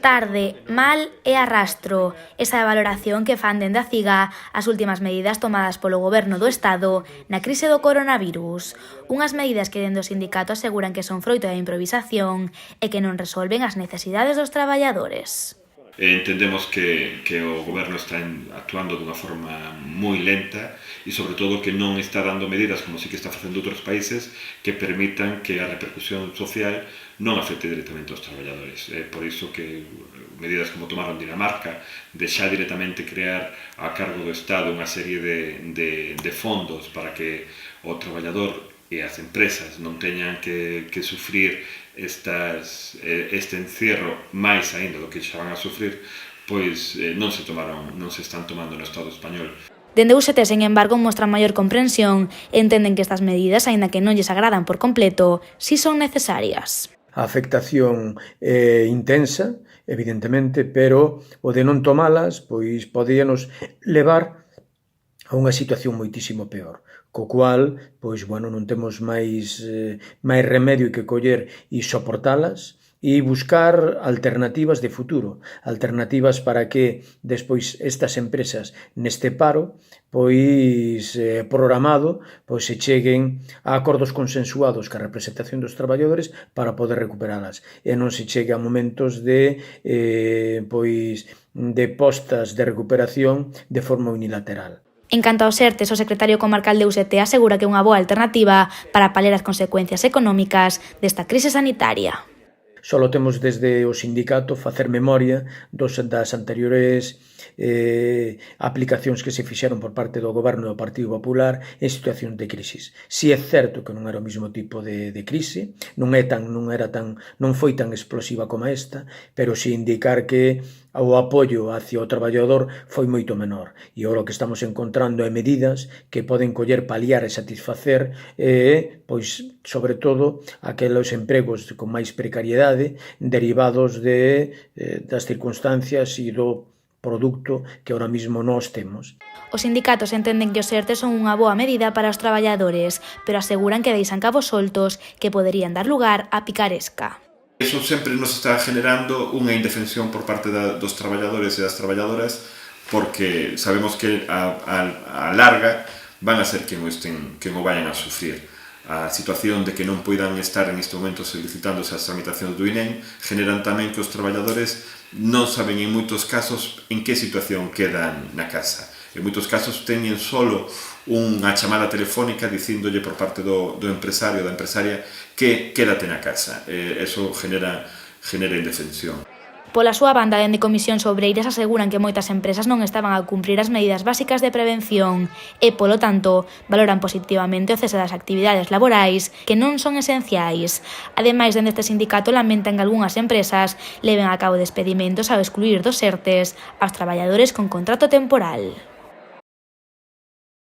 Tarde, mal e arrastro. Esa é a valoración que fan dende a CIGA as últimas medidas tomadas polo Goberno do Estado na crise do coronavirus. Unhas medidas que dende o sindicato aseguran que son froito da improvisación e que non resolven as necesidades dos traballadores. Entendemos que o Goberno está actuando dunha forma moi lenta e, sobre todo, que non está dando medidas, como sí que está facendo outros países, que permitan que a repercusión social non afecte directamente aos traballadores. É por iso que medidas como tomaron Dinamarca, de xa directamente crear a cargo do Estado unha serie de fondos para que o traballador e as empresas non teñan que sufrir este encierro máis aínda do que xa van a sufrir, pois non se están tomando no Estado español. Dende UGT, sen embargo, mostran maior comprensión e entenden que estas medidas, aínda que non lles agradan por completo, si son necesarias. A afectación é intensa, evidentemente, pero o de non tomalas pois podíanos levar a unha situación moitísimo peor, co cual, pois, non temos máis remedio que coller e soportalas e buscar alternativas de futuro, alternativas para que despois estas empresas neste paro, pois programado, pois se cheguen a acordos consensuados ca representación dos traballadores para poder recuperalas e non se chegue a momentos de postas de recuperación de forma unilateral. En canto aos ERTEs, o secretario comarcal de UGT asegura que é unha boa alternativa para paliar as consecuencias económicas desta crise sanitaria. Solo temos desde o sindicato facer memoria das anteriores aplicacións que se fixeron por parte do Goberno do Partido Popular en situacións de crisis. Si é certo que non era o mesmo tipo de crise, non foi tan explosiva como esta, pero si indicar que o apoio hacia o traballador foi moito menor. E o que estamos encontrando é medidas que poden coller, paliar e satisfacer, pois, sobre todo, aqueles empregos con máis precariedade derivados das circunstancias e do produto que ahora mismo nós temos. Os sindicatos entenden que os ERTEs son unha boa medida para os traballadores, pero aseguran que deixan cabos soltos que poderían dar lugar á picaresca. Eso sempre nos está generando unha indefensión por parte dos traballadores e das traballadoras, porque sabemos que a larga van a ser quen o vayan a sufrir. A situación de que non poidan estar en este momento solicitándose as tramitacións do INEM generan tamén que os traballadores non saben en moitos casos en que situación quedan na casa. En moitos casos teñen solo unha chamada telefónica dicíndolle por parte do empresario ou da empresaria que quédate na casa. Eso genera indefensión. Pola súa banda, dende Comisións Obreiras aseguran que moitas empresas non estaban a cumprir as medidas básicas de prevención e, polo tanto, valoran positivamente o cese das actividades laborais que non son esenciais. Ademais, dende este sindicato lamentan que algunhas empresas leven a cabo despedimentos ao excluir dos ERTEs aos traballadores con contrato temporal.